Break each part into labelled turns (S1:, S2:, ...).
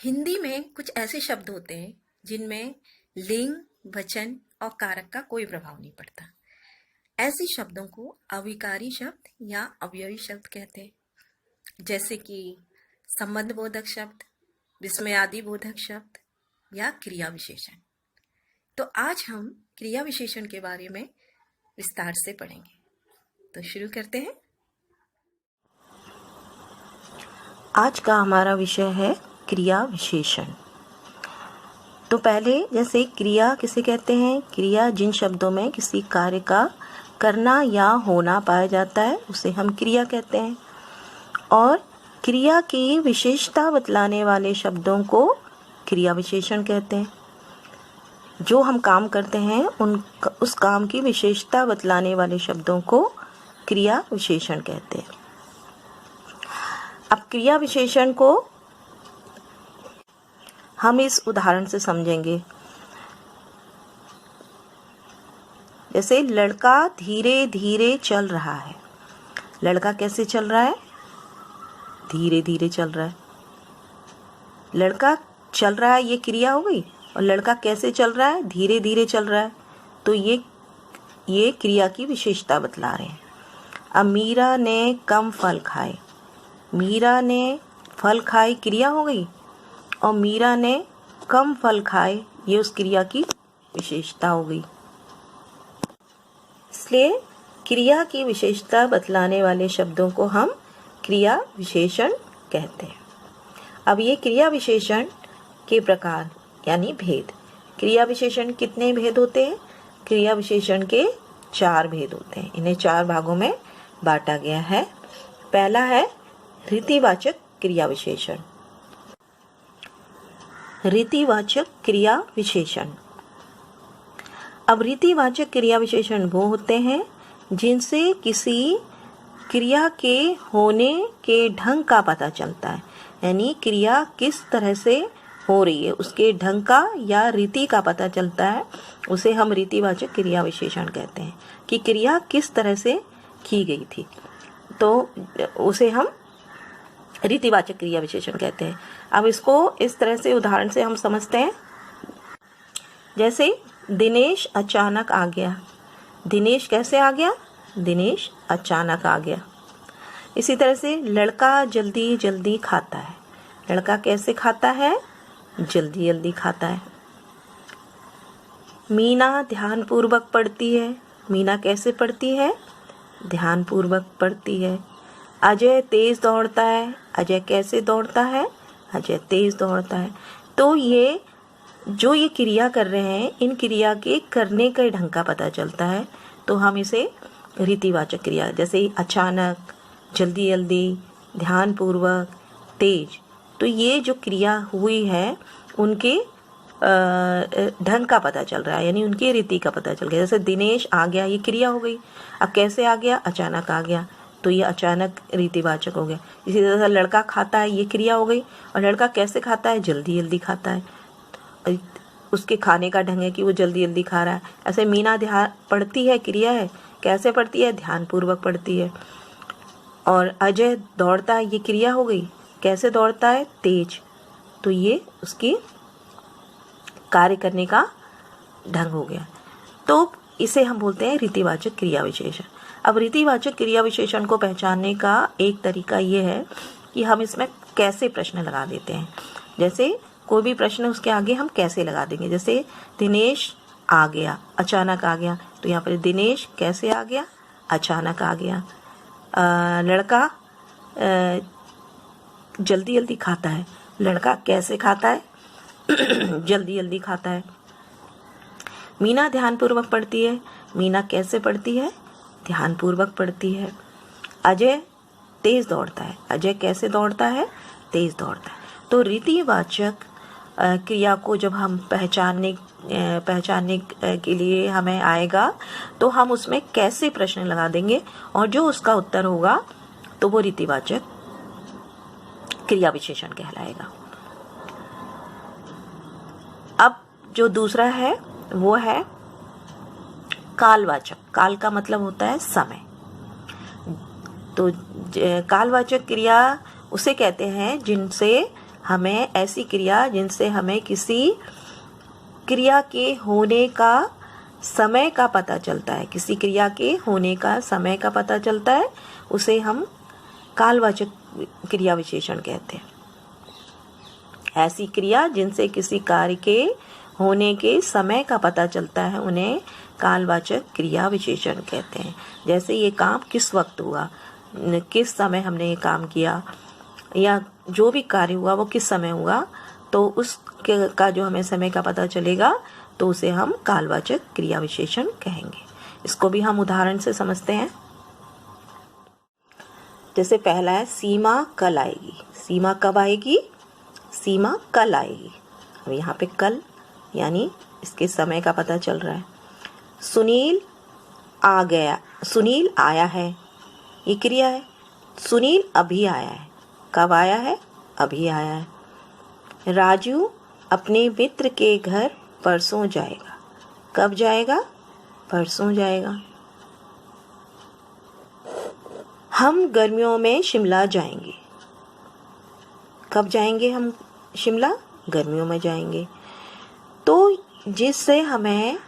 S1: हिंदी में कुछ ऐसे शब्द होते हैं जिनमें लिंग, वचन और कारक का कोई प्रभाव नहीं पड़ता। ऐसे शब्दों को अविकारी शब्द या अवयवी शब्द कहते हैं, जैसे कि संबंध बोधक शब्द, विस्मयादि बोधक शब्द या क्रिया विशेषण। तो आज हम क्रिया विशेषण के बारे में विस्तार से पढ़ेंगे। तो शुरू करते हैं।
S2: आज का हमारा विषय है क्रिया विशेषण। तो पहले जैसे क्रिया किसे कहते हैं? क्रिया जिन शब्दों में किसी कार्य का करना या होना पाया जाता है उसे हम क्रिया कहते हैं, और क्रिया की विशेषता बतलाने वाले शब्दों को क्रिया विशेषण कहते हैं। जो हम काम करते हैं उस काम की विशेषता बतलाने वाले शब्दों को क्रिया विशेषण कहते हैं। अब क्रिया विशेषण को हम इस उदाहरण से समझेंगे। जैसे लड़का धीरे धीरे चल रहा है। लड़का कैसे चल रहा है? धीरे धीरे चल रहा है। लड़का चल रहा है, ये क्रिया हो गई। और लड़का कैसे चल रहा है? धीरे धीरे चल रहा है। तो ये क्रिया की विशेषता बतला रहे हैं। अब मीरा ने कम फल खाए। मीरा ने फल खाए क्रिया हो गई, और मीरा ने कम फल खाए ये उस क्रिया की विशेषता हो गई। इसलिए क्रिया की विशेषता बतलाने वाले शब्दों को हम क्रिया विशेषण कहते हैं। अब ये क्रिया विशेषण के प्रकार यानी भेद। क्रिया विशेषण कितने भेद होते हैं? क्रिया विशेषण के 4 भेद होते हैं। इन्हें 4 भागों में बांटा गया है। पहला है रीतिवाचक क्रिया विशेषण। रीतिवाचक क्रिया विशेषण। अब रीतिवाचक क्रिया विशेषण वो होते हैं जिनसे किसी क्रिया के होने के ढंग का पता चलता है, यानी क्रिया किस तरह से हो रही है उसके ढंग का या रीति का पता चलता है, उसे हम रीतिवाचक क्रिया विशेषण कहते हैं। कि क्रिया किस तरह से की गई थी, तो उसे हम रीतिवाचक क्रिया विशेषण कहते हैं। अब इसको इस तरह से उदाहरण से हम समझते हैं। जैसे दिनेश अचानक आ गया। दिनेश कैसे आ गया? दिनेश अचानक आ गया। इसी तरह से लड़का जल्दी जल्दी खाता है। लड़का कैसे खाता है? जल्दी जल्दी खाता है। मीना ध्यानपूर्वक पढ़ती है। मीना कैसे पढ़ती है? ध्यानपूर्वक पढ़ती है। अजय तेज दौड़ता है। अजय कैसे दौड़ता है? अजय तेज दौड़ता है। तो ये जो ये क्रिया कर रहे हैं, इन क्रिया के करने के ढंग का पता चलता है, तो हम इसे रीतिवाचक क्रिया, जैसे अचानक, जल्दी जल्दी, ध्यानपूर्वक, तेज, तो ये जो क्रिया हुई है उनके ढंग का पता चल रहा है, यानी उनकी रीति का पता चल गया। जैसे दिनेश आ गया, ये क्रिया हो गई। अब कैसे आ गया? अचानक आ गया, तो ये अचानक रीतिवाचक हो गया। इसी तरह से लड़का खाता है, ये क्रिया हो गई। और लड़का कैसे खाता है? जल्दी जल्दी खाता है। उसके खाने का ढंग है कि वो जल्दी जल्दी खा रहा है। ऐसे मीना ध्यान पढ़ती है, क्रिया है। कैसे पढ़ती है? ध्यानपूर्वक पढ़ती है। और अजय दौड़ता है, ये क्रिया हो गई। कैसे दौड़ता है? तेज। तो ये उसकी कार्य करने का ढंग हो गया। तो इसे हम बोलते हैं रीतिवाचक क्रिया विशेषण। अब रीतिवाचक क्रिया विशेषण को पहचानने का एक तरीका ये है कि हम इसमें कैसे प्रश्न लगा देते हैं। जैसे कोई भी प्रश्न उसके आगे हम कैसे लगा देंगे। जैसे दिनेश आ गया, अचानक आ गया, तो यहाँ पर दिनेश कैसे आ गया? अचानक आ गया। लड़का जल्दी जल्दी खाता है। लड़का कैसे खाता है? जल्दी जल्दी खाता है। मीना ध्यानपूर्वक पढ़ती है। मीना कैसे पढ़ती है? ध्यानपूर्वक पढ़ती है। अजय तेज दौड़ता है। अजय कैसे दौड़ता है? तेज दौड़ता है। तो रीतिवाचक क्रिया को जब हम पहचानने के लिए हमें आएगा, तो हम उसमें कैसे प्रश्न लगा देंगे, और जो उसका उत्तर होगा तो वो रीतिवाचक क्रिया विशेषण कहलाएगा। अब जो दूसरा है वो है कालवाचक। काल का मतलब होता है समय। तो कालवाचक क्रिया उसे कहते हैं जिनसे हमें ऐसी क्रिया जिनसे हमें किसी क्रिया के होने का समय का पता चलता है, किसी क्रिया के होने का समय का पता चलता है, उसे हम कालवाचक क्रिया विशेषण कहते हैं। ऐसी क्रिया जिनसे किसी कार्य के होने के समय का पता चलता है उन्हें कालवाचक क्रिया विशेषण कहते हैं। जैसे ये काम किस वक्त हुआ, किस समय हमने ये काम किया, या जो भी कार्य हुआ वो किस समय हुआ, तो उस का जो हमें समय का पता चलेगा तो उसे हम कालवाचक क्रिया विशेषण कहेंगे। इसको भी हम उदाहरण से समझते हैं। जैसे पहला है सीमा कल आएगी। सीमा कब आएगी? सीमा कल आएगी। अब यहाँ पे कल यानी इसके समय का पता चल रहा है। सुनील आ गया, सुनील आया है, ये क्रिया है। सुनील अभी आया है, कब आया है? अभी आया है। राजू अपने मित्र के घर परसों जाएगा, कब जाएगा? परसों जाएगा। हम गर्मियों में शिमला जाएंगे, कब जाएंगे हम शिमला? गर्मियों में जाएंगे। तो जिससे हमें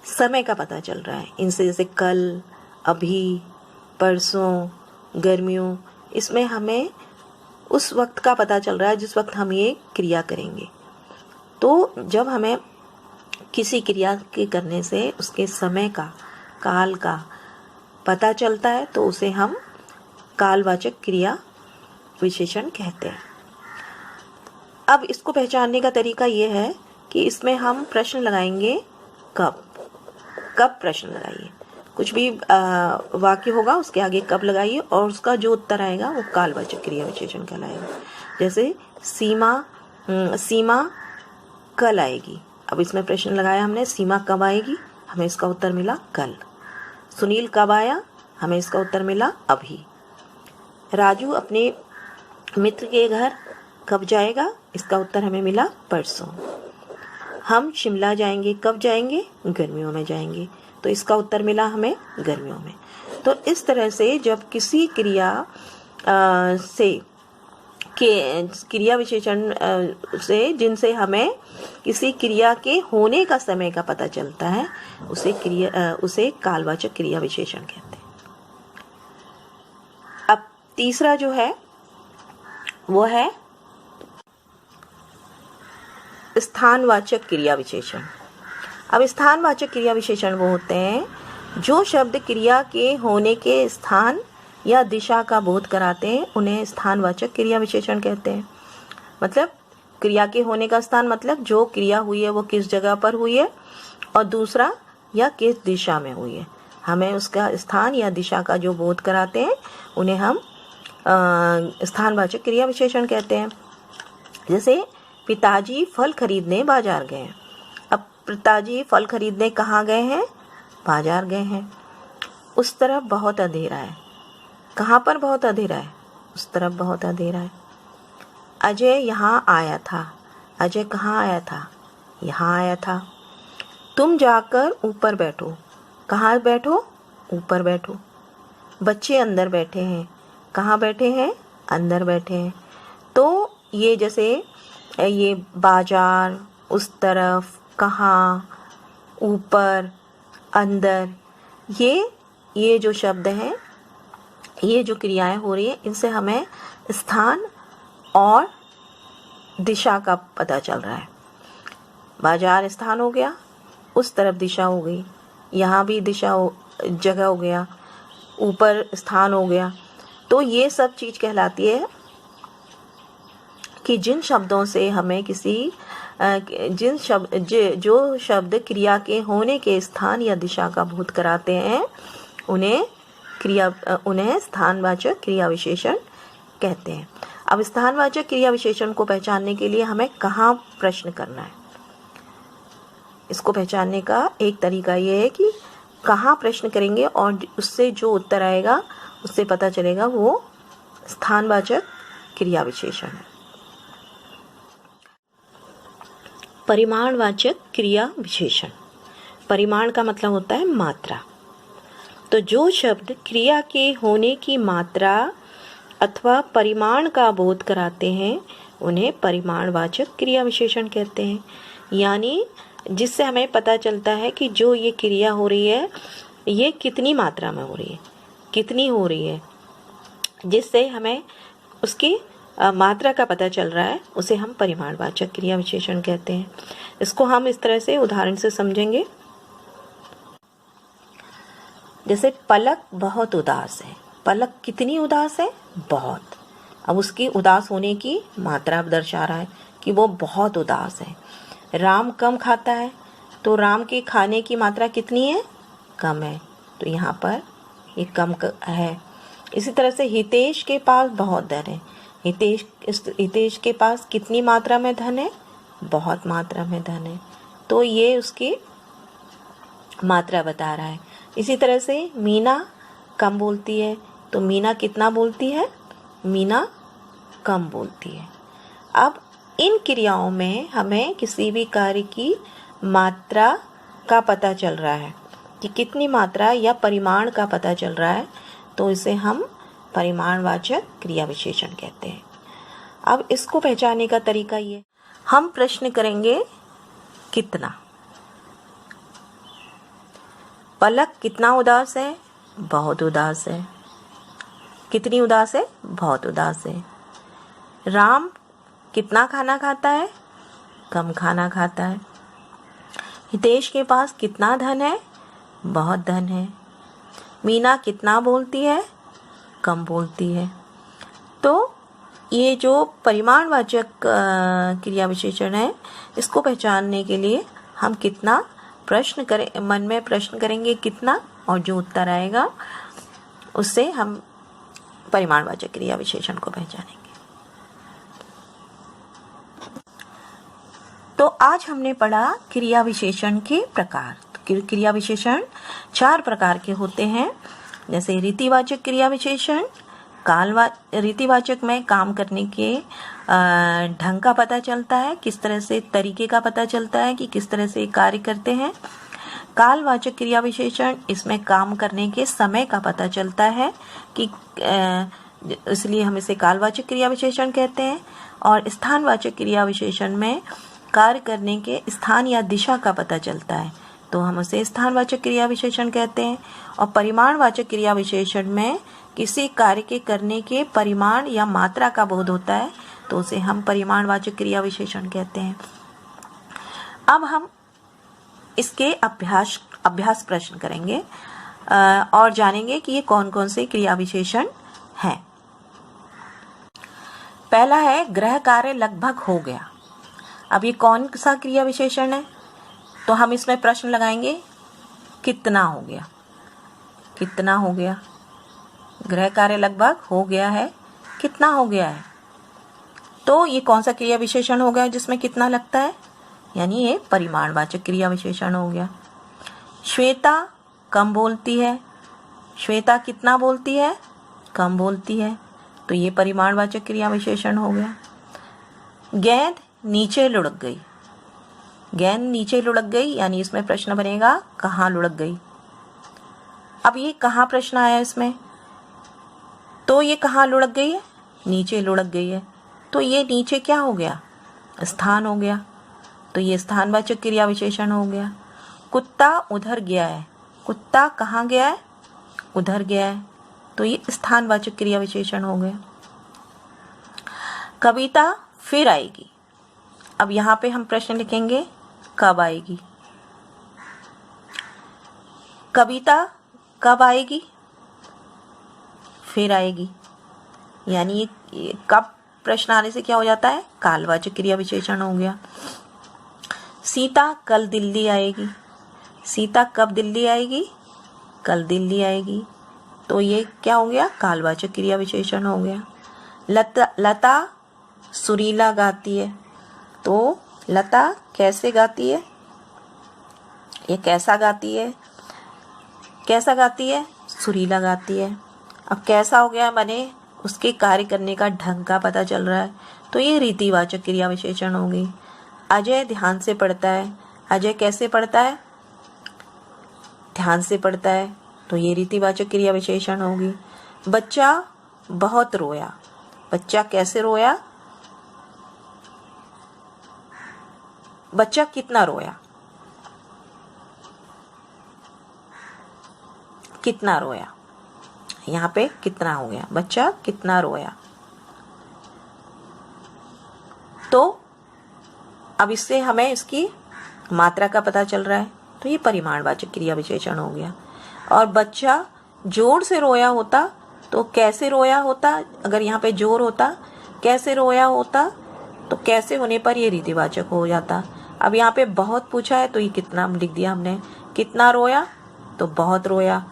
S2: समय का पता चल रहा है, इनसे जैसे कल, अभी, परसों, गर्मियों, इसमें हमें उस वक्त का पता चल रहा है जिस वक्त हम ये क्रिया करेंगे। तो जब हमें किसी क्रिया के करने से उसके समय का, काल का पता चलता है तो उसे हम कालवाचक क्रिया विशेषण कहते हैं। अब इसको पहचानने का तरीका ये है कि इसमें हम प्रश्न लगाएंगे कब। कब प्रश्न लगाइए, कुछ भी वाक्य होगा उसके आगे कब लगाइए और उसका जो उत्तर आएगा वो कालवाचक क्रिया विशेषण कहलाएगा। जैसे सीमा कल आएगी। अब इसमें प्रश्न लगाया हमने, सीमा कब आएगी? हमें इसका उत्तर मिला कल। सुनील कब आया? हमें इसका उत्तर मिला अभी। राजू अपने मित्र के घर कब जाएगा? इसका उत्तर हमें मिला परसों। हम शिमला जाएंगे, कब जाएंगे? गर्मियों में जाएंगे, तो इसका उत्तर मिला हमें गर्मियों में। तो इस तरह से जब किसी क्रिया से क्रिया विशेषण से जिनसे हमें किसी क्रिया के होने का समय का पता चलता है उसे कालवाचक क्रिया विशेषण कहते हैं। अब तीसरा जो है वो है स्थानवाचक क्रिया विशेषण। अब स्थानवाचक क्रिया विशेषण वो होते हैं जो शब्द क्रिया के होने के स्थान या दिशा का बोध कराते हैं, उन्हें स्थानवाचक क्रिया विशेषण कहते हैं। मतलब क्रिया के होने का स्थान मतलब जो क्रिया हुई है वो किस जगह पर हुई है, और दूसरा या किस दिशा में हुई है। हमें उसका स्थान या दिशा का जो बोध कराते हैं उन्हें हम स्थानवाचक क्रिया विशेषण कहते हैं। जैसे पिताजी फल खरीदने बाजार गए हैं। अब पिताजी फल खरीदने कहाँ गए हैं? बाजार गए हैं। उस तरफ बहुत अंधेरा है। कहाँ पर बहुत अंधेरा है? उस तरफ बहुत अंधेरा है। अजय यहाँ आया था। अजय कहाँ आया था? यहाँ आया था। तुम जाकर ऊपर बैठो। कहाँ बैठो? ऊपर बैठो। बच्चे अंदर बैठे हैं। कहाँ बैठे हैं? अंदर बैठे हैं। तो ये जैसे ये बाजार, उस तरफ, कहाँ, ऊपर, अंदर, ये जो शब्द हैं, ये जो क्रियाएं हो रही हैं, इनसे हमें स्थान और दिशा का पता चल रहा है। बाजार स्थान हो गया, उस तरफ दिशा हो गई, यहाँ भी जगह हो गया, ऊपर स्थान हो गया। तो ये सब चीज़ कहलाती है कि जिन शब्दों से हमें जो शब्द क्रिया के होने के स्थान या दिशा का बोध कराते हैं उन्हें स्थानवाचक क्रिया विशेषण कहते हैं। अब स्थानवाचक क्रिया विशेषण को पहचानने के लिए हमें कहाँ प्रश्न करना है? इसको पहचानने का एक तरीका ये है कि कहाँ प्रश्न करेंगे और उससे जो उत्तर आएगा उससे पता चलेगा वो स्थानवाचक क्रिया विशेषण है। परिमाणवाचक क्रिया विशेषण। परिमाण का मतलब होता है मात्रा। तो जो शब्द क्रिया के होने की मात्रा अथवा परिमाण का बोध कराते हैं उन्हें परिमाणवाचक क्रिया विशेषण कहते हैं। यानी जिससे हमें पता चलता है कि जो ये क्रिया हो रही है ये कितनी मात्रा में हो रही है, कितनी हो रही है, जिससे हमें उसकी मात्रा का पता चल रहा है, उसे हम परिमाणवाचक क्रिया विशेषण कहते हैं। इसको हम इस तरह से उदाहरण से समझेंगे। जैसे पलक बहुत उदास है। पलक कितनी उदास है? बहुत। अब उसकी उदास होने की मात्रा दर्शा रहा है कि वो बहुत उदास है। राम कम खाता है, तो राम के खाने की मात्रा कितनी है? कम है, तो यहाँ पर ये कम है। इसी तरह से हितेश के पास बहुत धन है। हितेश के पास कितनी मात्रा में धन है? बहुत मात्रा में धन है, तो ये उसकी मात्रा बता रहा है। इसी तरह से मीना कम बोलती है, तो मीना कितना बोलती है? मीना कम बोलती है। अब इन क्रियाओं में हमें किसी भी कार्य की मात्रा का पता चल रहा है कि कितनी मात्रा या परिमाण का पता चल रहा है, तो इसे हम परिमाणवाचक क्रिया विशेषण कहते हैं। अब इसको पहचानने का तरीका ये, हम प्रश्न करेंगे कितना। पलक कितना उदास है? बहुत उदास है। कितनी उदास है? बहुत उदास है। राम कितना खाना खाता है? कम खाना खाता है। हितेश के पास कितना धन है? बहुत धन है। मीना कितना बोलती है? कम बोलती है। तो ये जो परिमाणवाचक क्रिया विशेषण है, इसको पहचानने के लिए हम कितना प्रश्न करें, मन में प्रश्न करेंगे कितना, और जो उत्तर आएगा उससे हम परिमाणवाचक क्रिया विशेषण को पहचानेंगे। तो आज हमने पढ़ा क्रिया विशेषण के प्रकार। क्रिया विशेषण 4 प्रकार के होते हैं, जैसे रीतिवाचक क्रिया विशेषण, रीतिवाचक में काम करने के ढंग का पता चलता है, किस तरह से तरीके का पता चलता है कि किस तरह से कार्य करते हैं। कालवाचक क्रिया विशेषण, इसमें काम करने के समय का पता चलता है कि इसलिए हम इसे कालवाचक क्रिया विशेषण कहते हैं। और स्थानवाचक क्रिया विशेषण में कार्य करने के स्थान या दिशा का पता चलता है, तो हम उसे स्थानवाचक क्रिया विशेषण कहते हैं। और परिमाणवाचक क्रिया विशेषण में किसी कार्य के करने के परिमाण या मात्रा का बोध होता है, तो उसे हम परिमाणवाचक क्रिया विशेषण कहते हैं। अब हम इसके अभ्यास प्रश्न करेंगे और जानेंगे कि ये कौन कौन से क्रिया विशेषण हैं। पहला है गृह कार्य लगभग हो गया। अब ये कौन सा क्रिया विशेषण है? तो हम इसमें प्रश्न लगाएंगे कितना हो गया। कितना हो गया? गृह कार्य लगभग हो गया है, कितना हो गया है? तो ये कौन सा क्रिया विशेषण हो गया जिसमें कितना लगता है? यानी ये परिमाणवाचक क्रिया विशेषण हो गया। श्वेता कम बोलती है। श्वेता कितना बोलती है? कम बोलती है, तो ये परिमाणवाचक क्रिया विशेषण हो गया। गेंद नीचे लुढ़क गई। गेंद नीचे लुढ़क गई, यानी इसमें प्रश्न बनेगा कहाँ लुढ़क गई। अब ये कहाँ प्रश्न आया इसमें, तो ये कहाँ लुढ़क गई है? नीचे लुढ़क गई है, तो ये नीचे क्या हो गया? स्थान हो गया, तो ये स्थानवाचक क्रिया विशेषण हो गया। कुत्ता उधर गया है। कुत्ता कहाँ गया है? उधर गया है, तो ये स्थानवाचक क्रिया विशेषण हो गया। कविता फिर आएगी। अब यहाँ पे हम प्रश्न लिखेंगे कब आएगी। कविता कब आएगी? फिर आएगी, यानी ये कब प्रश्न आने से क्या हो जाता है? कालवाचक क्रिया विशेषण हो गया। सीता कल दिल्ली आएगी। सीता कब दिल्ली आएगी? कल दिल्ली आएगी, तो ये क्या हो गया? कालवाचक क्रिया विशेषण हो गया। लता सुरीला गाती है, तो लता कैसे गाती है? ये कैसा गाती है? कैसा गाती है? सुरीला गाती है। अब कैसा हो गया, माने उसके कार्य करने का ढंग का पता चल रहा है, तो ये रीतिवाचक क्रिया विशेषण होगी। अजय ध्यान से पढ़ता है। अजय कैसे पढ़ता है? ध्यान से पढ़ता है, तो ये रीतिवाचक क्रिया विशेषण होगी। बच्चा बहुत रोया। बच्चा कैसे रोया? बच्चा कितना रोया, कितना रोया, यहाँ पे कितना हो गया, बच्चा कितना रोया। तो अब इससे हमें इसकी मात्रा का पता चल रहा है, तो ये परिमाणवाचक क्रिया विशेषण हो गया। और बच्चा जोर से रोया होता तो कैसे रोया होता, अगर यहाँ पे जोर होता, कैसे रोया होता, तो कैसे होने पर ये रीतिवाचक हो जाता। अब यहाँ पे बहुत पूछा है तो ये कितना लिख दिया हमने, कितना रोया तो बहुत रोया,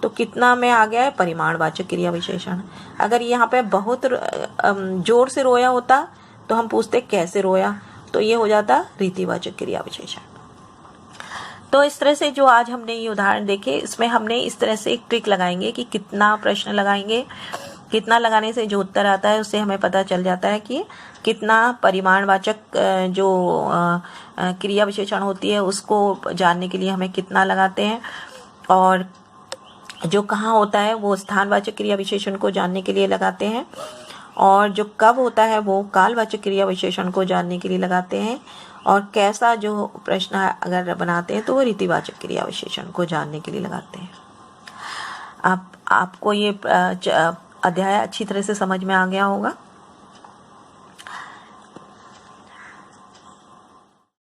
S2: तो कितना में आ गया है परिमाणवाचक क्रिया विशेषण। अगर यहाँ पे बहुत जोर से रोया होता तो हम पूछते कैसे रोया, तो ये हो जाता रीतिवाचक क्रिया विशेषण। तो इस तरह से जो आज हमने ये उदाहरण देखे, इसमें हमने इस तरह से एक ट्रिक लगाएंगे कि कितना प्रश्न लगाएंगे, कितना लगाने से जो उत्तर आता है उससे हमें पता चल जाता है कि कितना परिमाणवाचक जो क्रिया विशेषण होती है उसको जानने के लिए हमें कितना लगाते हैं, और जो कहाँ होता है वो स्थानवाचक क्रिया विशेषण को जानने के लिए लगाते हैं, और जो कब होता है वो कालवाचक क्रिया विशेषण को जानने के लिए लगाते हैं, और कैसा जो प्रश्न अगर बनाते हैं तो वो रीतिवाचक क्रिया विशेषण को जानने के लिए लगाते हैं। आपको ये अध्याय अच्छी तरह से समझ में आ गया होगा।